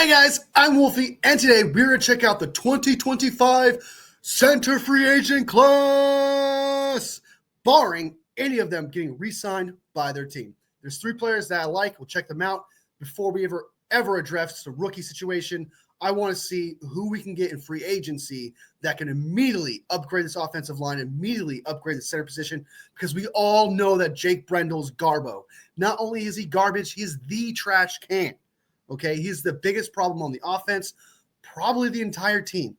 Hey guys, I'm Wolfie, and today we're going to check out the 2025 center free agent class, barring any of them getting re-signed by their team. There's three players that I like. We'll check them out. Before we ever address the rookie situation, I want to see who we can get in free agency that can immediately upgrade this offensive line, immediately upgrade the center position, because we all know that Jake Brendel's garbo. Not only is he garbage, he is the trash can. Okay, he's the biggest problem on the offense, probably the entire team.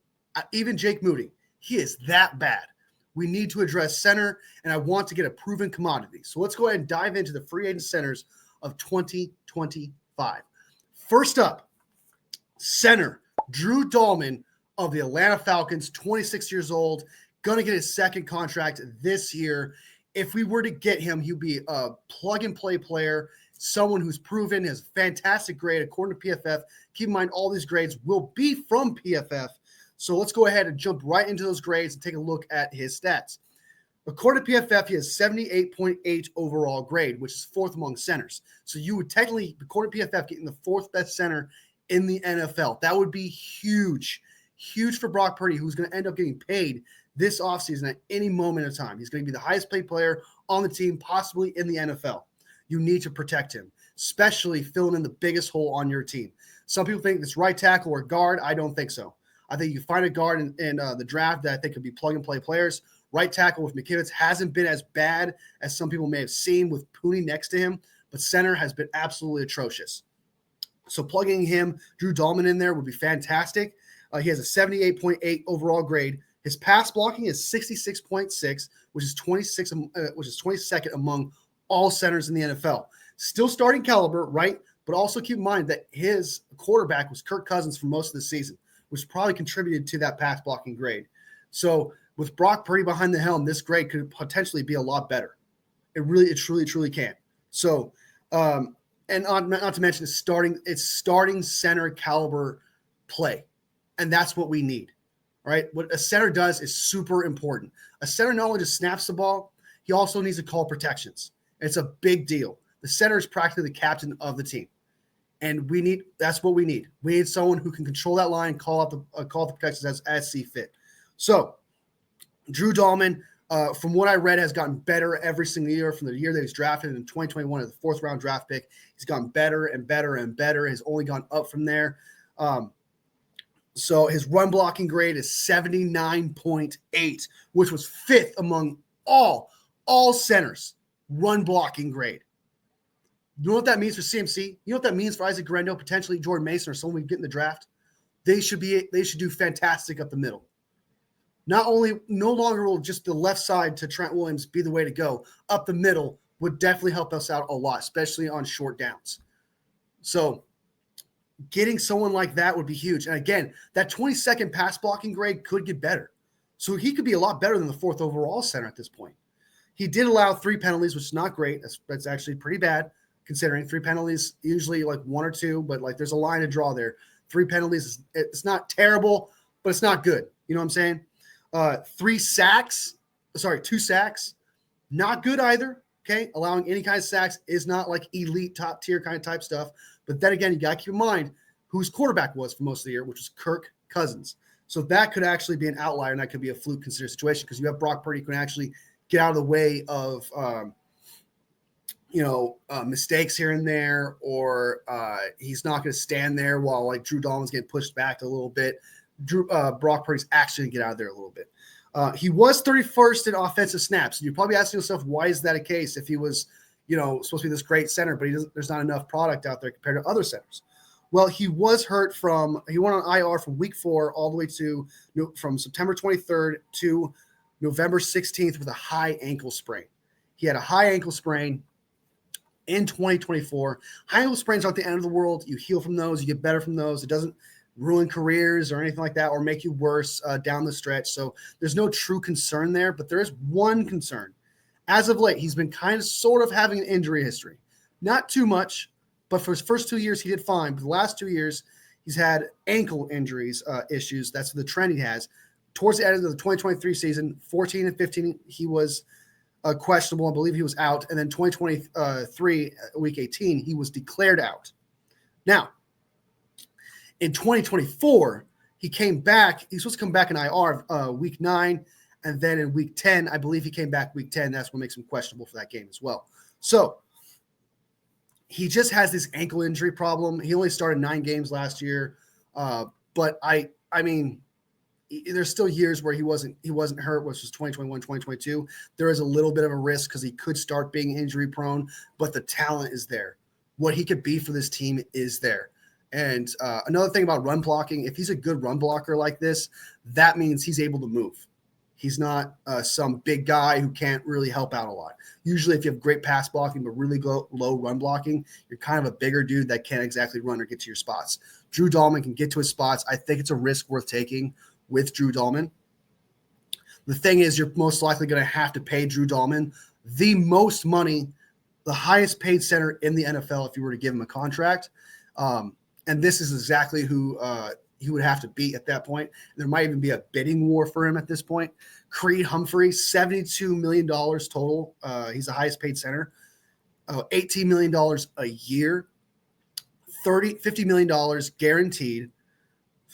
Even Jake Moody, he is that bad. We need to address center, and I want to get a proven commodity. So let's go ahead and dive into the free agent centers of 2025. First up, center Drew Dahlman of the Atlanta Falcons, 26 years old, going to get his second contract this year. If we were to get him, he'd be a plug-and-play player, someone who's proven, has a fantastic grade according to PFF. Keep in mind, all these grades will be from PFF. So let's go ahead and jump right into those grades and take a look at his stats. According to PFF, he has 78.8 overall grade, which is fourth among centers. So you would technically, according to PFF, getting the fourth best center in the NFL. That would be huge, huge for Brock Purdy, who's going to end up getting paid this offseason at any moment of time. He's going to be the highest paid player on the team, possibly in the NFL. You need to protect him, especially filling in the biggest hole on your team. Some people think it's right tackle or guard. I don't think so. I think you find a guard in the draft that I think could be plug-and-play players. Right tackle with McKivitz hasn't been as bad as some people may have seen with Pooney next to him, but center has been absolutely atrocious. So plugging him, Drew Dahlman, in there would be fantastic. He has a 78.8 overall grade. His pass blocking is 66.6, which is 22nd among all centers in the NFL. Still starting caliber, right? But also keep in mind that his quarterback was Kirk Cousins for most of the season, which probably contributed to that pass blocking grade. So with Brock Purdy behind the helm, this grade could potentially be a lot better. It truly can. So, and not to mention it's starting center caliber play. And that's what we need, right? What a center does is super important. A center not only just snaps the ball, he also needs to call protections. It's a big deal. The center is practically the captain of the team. And that's what we need. We need someone who can control that line, call out the protections as see fit. So Drew Dahlman, from what I read, has gotten better every single year from the year that he's drafted in 2021 as the fourth round draft pick. He's gotten better and better and better. Has only gone up from there. So his run blocking grade is 79.8, which was fifth among all centers. Run blocking grade. You know what that means for CMC? You know what that means for Isaac Guerrero, potentially Jordan Mason, or someone we get in the draft? They should do fantastic up the middle. No longer will just the left side to Trent Williams be the way to go. Up the middle would definitely help us out a lot, especially on short downs. So getting someone like that would be huge. And again, that 22nd pass blocking grade could get better. So he could be a lot better than the fourth overall center at this point. He did allow 3 penalties, which is not great. That's actually pretty bad, considering 3 penalties, usually like 1 or 2, but like there's a line to draw there. 3 penalties, it's not terrible, but it's not good. You know what I'm saying? 2 sacks, not good either. Okay. Allowing any kind of sacks is not like elite top tier kind of type stuff. But then again, you got to keep in mind whose quarterback was for most of the year, which was Kirk Cousins. So that could actually be an outlier, and that could be a fluke considered situation because you have Brock Purdy who can actually get out of the way of, mistakes here and there, or he's not going to stand there while like Drew Dahlman's getting pushed back a little bit. Brock Purdy's actually going to get out of there a little bit. He was 31st in offensive snaps. And you're probably asking yourself, why is that a case if he was, supposed to be this great center, but there's not enough product out there compared to other centers. Well, he was hurt he went on IR from week 4 all the way to from September 23rd to November 16th with a high ankle sprain. He had a high ankle sprain in 2024. High ankle sprains aren't the end of the world. You heal from those. You get better from those. It doesn't ruin careers or anything like that or make you worse down the stretch. So there's no true concern there, but there is one concern. As of late, he's been kind of sort of having an injury history. Not too much, but for his first 2 years, he did fine. But the last 2 years, he's had ankle injuries issues. That's the trend he has. Towards the end of the 2023 season, 14 and 15, he was questionable. I believe he was out. And then 2023, week 18, he was declared out. Now, In 2024, he came back. He's supposed to come back in IR week 9, and then in week 10, I believe he came back week 10. That's what makes him questionable for that game as well. So he just has this ankle injury problem. He only started 9 games last year, but I mean, there's still years where he wasn't hurt, which was 2021, 2022. There is a little bit of a risk because he could start being injury prone, but the talent is there. What he could be for this team is there. And another thing about run blocking, if he's a good run blocker like this, that means he's able to move. He's not some big guy who can't really help out a lot. Usually if you have great pass blocking but really low run blocking, you're kind of a bigger dude that can't exactly run or get to your spots. Drew Dahlman can get to his spots. I think it's a risk worth taking with Drew Dahlman. The thing is, you're most likely going to have to pay Drew Dahlman the most money, the highest paid center in the NFL if you were to give him a contract. And this is exactly who he would have to beat at that point. There might even be a bidding war for him at this point. Creed Humphrey, $72 million total. He's the highest paid center. $18 million a year. $50 million guaranteed.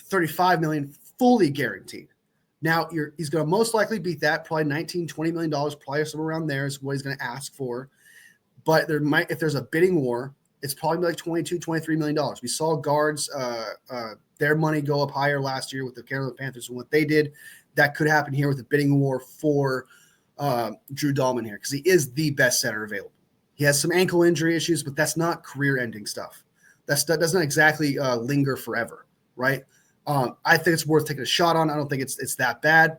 $35 million fully guaranteed. Now he's going to most likely beat that, probably $19, $20 million, probably somewhere around there is what he's going to ask for. But if there's a bidding war, it's probably like $22, $23 million. We saw guards, their money go up higher last year with the Carolina Panthers and what they did. That could happen here with the bidding war for Drew Dahlman here because he is the best center available. He has some ankle injury issues, but that's not career-ending stuff. That doesn't exactly linger forever, right? I think it's worth taking a shot on. I don't think it's that bad.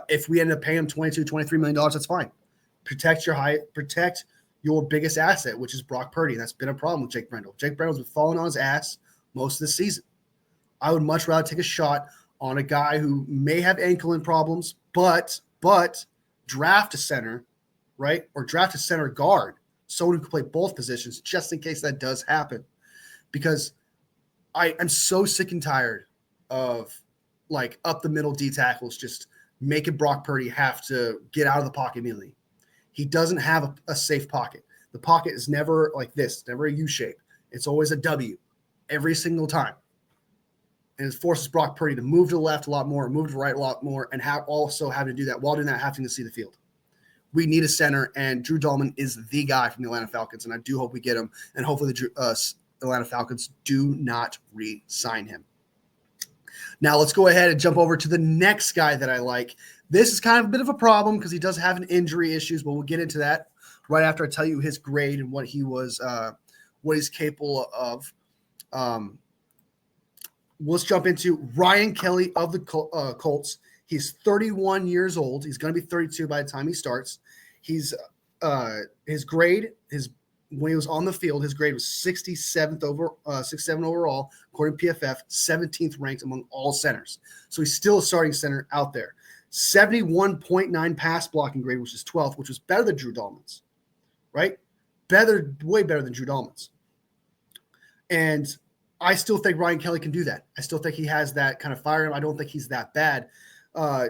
If we end up paying him $22, $23 million, that's fine. Protect your biggest asset, which is Brock Purdy. That's been a problem with Jake Brendel. Jake Brendel's been falling on his ass most of the season. I would much rather take a shot on a guy who may have ankle problems, but draft a center, right? Or draft a center guard, someone who can play both positions just in case that does happen. Because I'm so sick and tired of like up the middle D tackles just making Brock Purdy have to get out of the pocket immediately. He doesn't have a safe pocket. The pocket is never like this, never a U shape. It's always a W every single time. And it forces Brock Purdy to move to the left a lot more, move to the right a lot more, and also have to do that while doing that, having to see the field. We need a center, and Drew Dahlman is the guy from the Atlanta Falcons, and I do hope we get him, and hopefully the Atlanta Falcons do not re-sign him. Now let's go ahead and jump over to the next guy that I like. This is kind of a bit of a problem because he does have an injury issues, but we'll get into that right after I tell you his grade and what he's capable of. Let's jump into Ryan Kelly of the Colts. He's 31 years old. He's going to be 32 by the time he starts. His grade, when he was on the field, his grade was 67 overall, according to PFF, 17th ranked among all centers. So he's still a starting center out there. 71.9 pass blocking grade, which is 12th, which was better than Drew Dahlman's, right? Way better than Drew Dahlman's. And I still think Ryan Kelly can do that. I still think he has that kind of fire. I don't think he's that bad.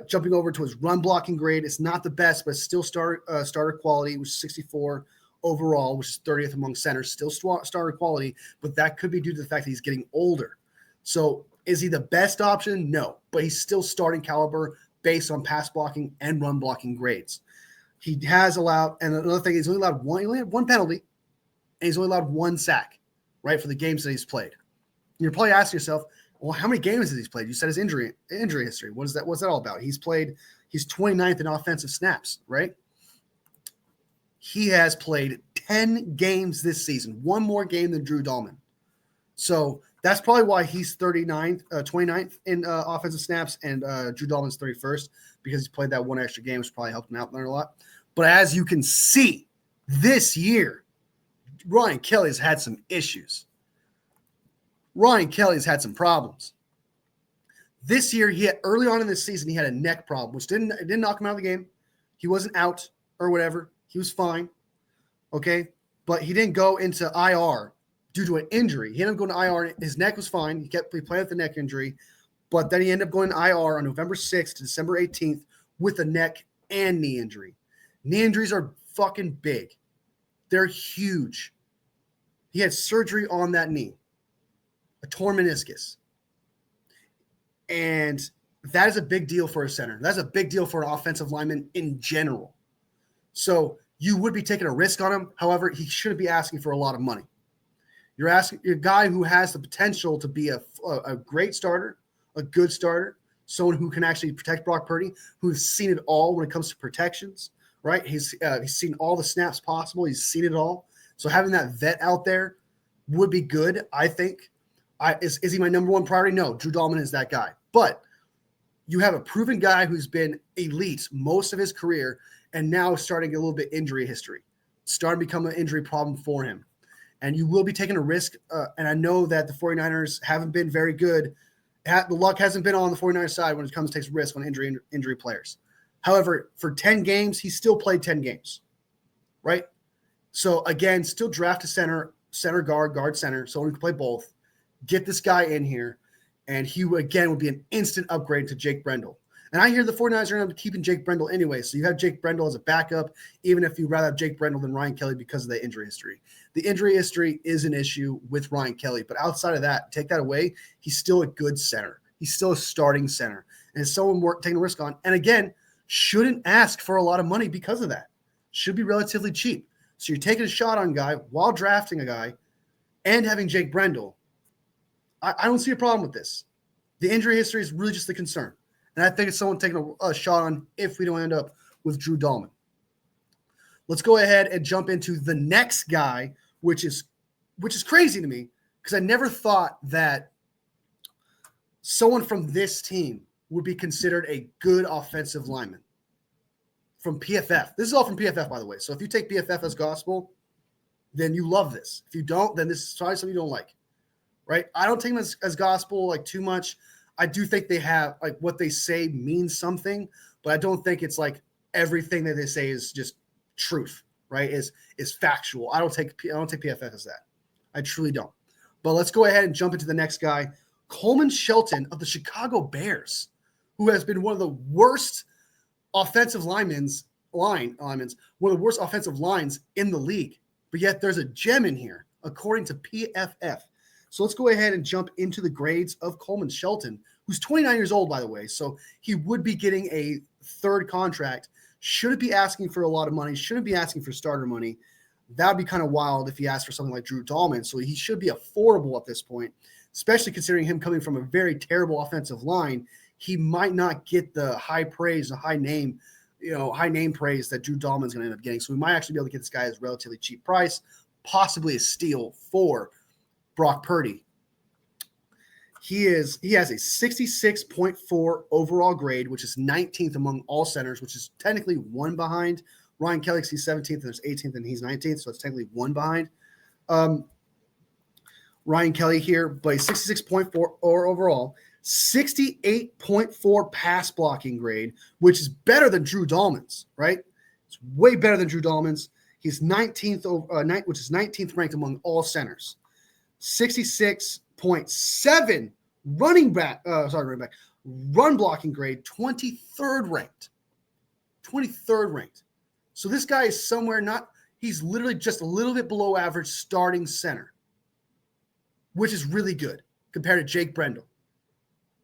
Jumping over to his run blocking grade, it's not the best, but still starter quality, which is 64 overall, which is 30th among centers, still starter quality, but that could be due to the fact that he's getting older. So is he the best option? No, but he's still starting caliber based on pass blocking and run blocking grades. He has allowed, and another thing, he only had one penalty, and he's only allowed one sack, right, for the games that he's played. And you're probably asking yourself, well, how many games has he played? You said his injury history. What's that all about? He's 29th in offensive snaps, right? He has played 10 games this season, one more game than Drew Dahlman. So that's probably why he's 29th in offensive snaps, and Drew Dahlman's 31st, because he's played that one extra game, which probably helped him out, learn a lot. But as you can see, this year, Ryan Kelly's had some issues. Ryan Kelly's had some problems. This year, early on in this season, he had a neck problem, which didn't knock him out of the game. He wasn't out or whatever. He was fine, okay? But he didn't go into IR due to an injury. He ended up going to IR. His neck was fine. He played with the neck injury. But then he ended up going to IR on November 6th to December 18th with a neck and knee injury. Knee injuries are fucking big. They're huge. He had surgery on that knee. a torn meniscus. And that is a big deal for a center. That's a big deal for an offensive lineman in general. So you would be taking a risk on him. However, he shouldn't be asking for a lot of money. You're asking a guy who has the potential to be a great starter, a good starter, someone who can actually protect Brock Purdy, who's seen it all when it comes to protections, right? He's seen all the snaps possible. He's seen it all. So having that vet out there would be good, I think. Is he my number one priority? No, Drew Dahlman is that guy. But you have a proven guy who's been elite most of his career and now starting a little bit injury history, starting to become an injury problem for him. And you will be taking a risk. And I know that the 49ers haven't been very good. The luck hasn't been on the 49ers side when it comes to takes risk on injury players. However, for 10 games, he still played 10 games, right? So, again, still draft a center guard center, someone who can play both. Get this guy in here, and he, again, would be an instant upgrade to Jake Brendel. And I hear the 49ers are going to be keeping Jake Brendel anyway, so you have Jake Brendel as a backup, even if you'd rather have Jake Brendel than Ryan Kelly because of the injury history. The injury history is an issue with Ryan Kelly, but outside of that, take that away, he's still a good center. He's still a starting center, and it's someone worth taking a risk on. And again, shouldn't ask for a lot of money because of that. Should be relatively cheap. So you're taking a shot on a guy while drafting a guy and having Jake Brendel. I don't see a problem with this. The injury history is really just the concern. And I think it's someone taking a shot on if we don't end up with Drew Dahlman. Let's go ahead and jump into the next guy, which is crazy to me because I never thought that someone from this team would be considered a good offensive lineman. From PFF. This is all from PFF, by the way. So if you take PFF as gospel, then you love this. If you don't, then this is probably something you don't like, right? I don't take them as gospel like too much. I do think they have like what they say means something, but I don't think it's like everything that they say is just truth, right? Is factual. I don't take PFF as that. I truly don't. But let's go ahead and jump into the next guy, Coleman Shelton of the Chicago Bears, who has been one of the worst offensive linemen, one of the worst offensive lines in the league. But yet there's a gem in here, according to PFF. So let's go ahead and jump into the grades of Coleman Shelton, who's 29 years old, by the way. So he would be getting a third contract. Shouldn't be asking for a lot of money. Shouldn't be asking for starter money. That would be kind of wild if he asked for something like Drew Dahlman. So he should be affordable at this point, especially considering him coming from a very terrible offensive line. He might not get the high praise, the high name praise that Drew Dahlman's going to end up getting. So we might actually be able to get this guy at a relatively cheap price, possibly a steal for Brock Purdy. He has a 66.4 overall grade, which is 19th among all centers, which is technically one behind Ryan Kelly. He's 17th, and there's 18th, and he's 19th, so it's technically one behind Ryan Kelly here, but he's 66.4 overall, 68.4 pass blocking grade, which is better than Drew Dahlman's, right? It's way better than Drew Dahlman's. He's 19th, which is 19th ranked among all centers. 66.7 run blocking grade, 23rd ranked. 23rd ranked. So this guy is he's literally just a little bit below average starting center, which is really good compared to Jake Brendel.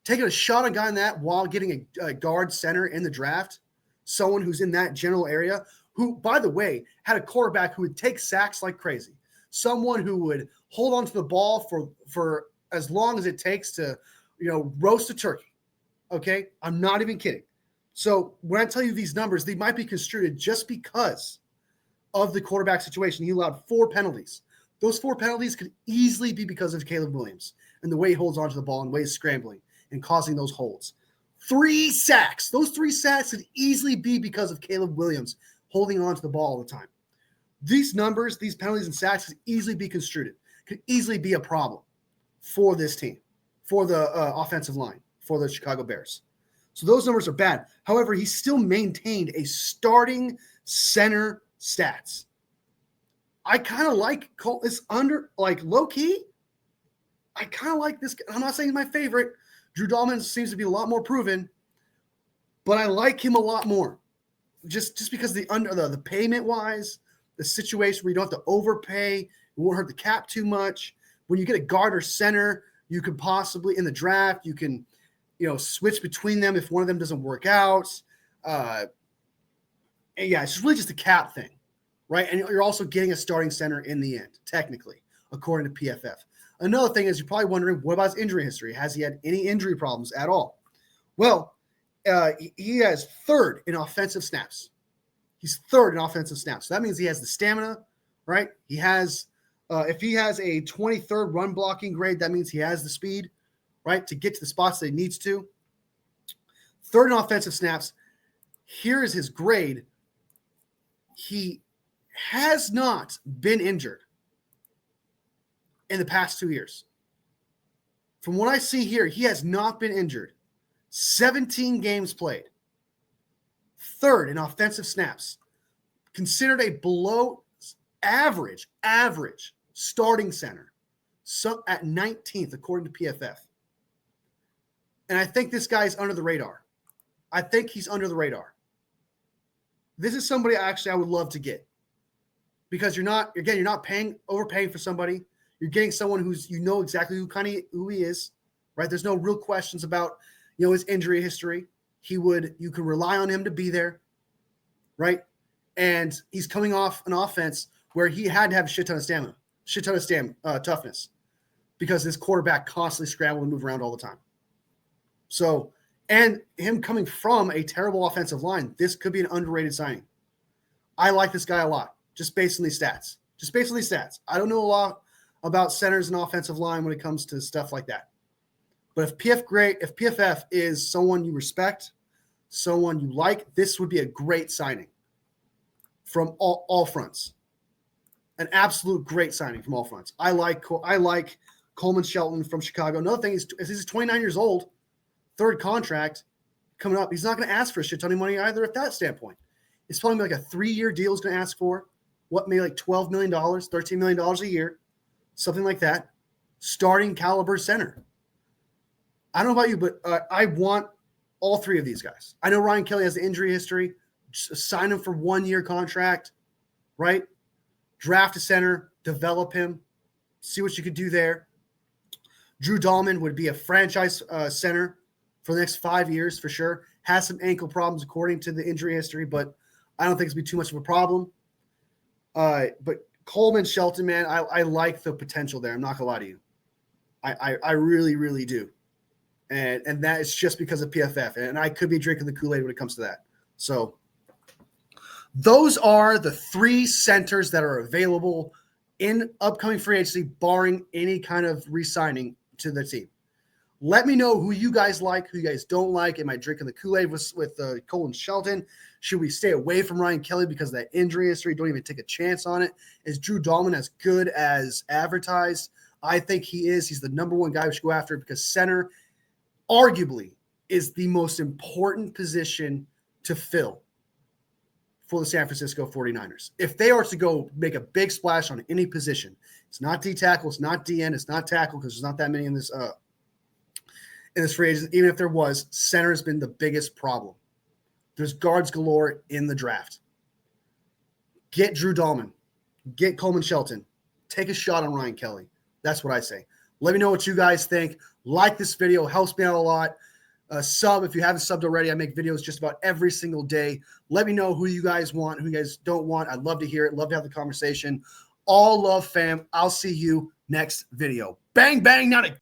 Taking a shot on a guy in that while getting a guard center in the draft, someone who's in that general area, who, by the way, had a quarterback who would take sacks like crazy. Someone who would hold onto the ball for as long as it takes to, roast a turkey. Okay? I'm not even kidding. So when I tell you these numbers, they might be construed just because of the quarterback situation. He allowed 4 penalties. Those 4 penalties could easily be because of Caleb Williams and the way he holds onto the ball and the way he's scrambling and causing those holds. 3 sacks. Those 3 sacks could easily be because of Caleb Williams holding onto the ball all the time. These numbers, these penalties and sacks could easily be construed. Could easily be a problem for this team, for the offensive line, for the Chicago Bears. So those numbers are bad. However, he still maintained a starting center stats. I kind of like this low key. I kind of like this. I'm not saying he's my favorite. Drew Dahlman seems to be a lot more proven, but I like him a lot more. Just because the payment wise, the situation where you don't have to overpay, it won't hurt the cap too much. When you get a guard or center, You could possibly in the draft, you can, switch between them if one of them doesn't work out. And yeah, it's really just a cap thing, right? And you're also getting a starting center in the end, technically, according to PFF. Another thing is you're probably wondering, what about his injury history? Has he had any injury problems at all? Well, he has third in offensive snaps. He's third in offensive snaps. So that means he has the stamina, right? He has, if he has a 23rd run blocking grade, that means he has the speed, right, to get to the spots that he needs to. Third in offensive snaps. Here is his grade. He has not been injured in the past 2 years. From what I see here, he has not been injured. 17 games played. Third in offensive snaps. Considered a below average starting center. So at 19th, according to PFF. And I think this guy's under the radar. I think he's under the radar. This is somebody I would love to get. Because you're not overpaying for somebody. You're getting someone who's, exactly who he is, right? There's no real questions about, his injury history. You can rely on him to be there, right? And he's coming off an offense where he had to have a shit ton of toughness because his quarterback constantly scrambled and moved around all the time. So, and him coming from a terrible offensive line, this could be an underrated signing. I like this guy a lot, just based on these stats. I don't know a lot about centers and offensive line when it comes to stuff like that. But if PFF is someone you respect, someone you like, this would be a great signing from all fronts. An absolute great signing from all fronts. I like Coleman Shelton from Chicago. Another thing is he's 29 years old, third contract coming up. He's not going to ask for a shit ton of money either at that standpoint. It's probably like a 3-year deal he's going to ask for. Maybe like $12 million, $13 million a year, something like that. Starting caliber center. I don't know about you, but I want all three of these guys. I know Ryan Kelly has the injury history. Just sign him for 1-year contract, right? Draft a center, develop him, see what you could do there. Drew Dahlman would be a franchise center for the next 5 years for sure. Has some ankle problems according to the injury history, but I don't think it's going to be too much of a problem. But Coleman Shelton, man, I like the potential there. I'm not going to lie to you. I really, really do. And that is just because of PFF. And I could be drinking the Kool-Aid when it comes to that. So those are the 3 centers that are available in upcoming free agency, barring any kind of re-signing to the team. Let me know who you guys like, who you guys don't like. Am I drinking the Kool-Aid with Coleman Shelton? Should we stay away from Ryan Kelly because of that injury history? Don't even take a chance on it. Is Drew Dahlman as good as advertised? I think he is. He's the number 1 guy we should go after because center arguably is the most important position to fill for the San Francisco 49ers. If they are to go make a big splash on any position, it's not D-tackle, it's not DN, it's not tackle because there's not that many in this free agency. Even if there was, center has been the biggest problem. There's guards galore in the draft. Get Drew Dahlman. Get Coleman Shelton. Take a shot on Ryan Kelly. That's what I say. Let me know what you guys think. Like this video. Helps me out a lot. Sub if you haven't subbed already. I make videos just about every single day. Let me know who you guys want, who you guys don't want. I'd love to hear it. Love to have the conversation. All love, fam. I'll see you next video. Bang, bang, not a...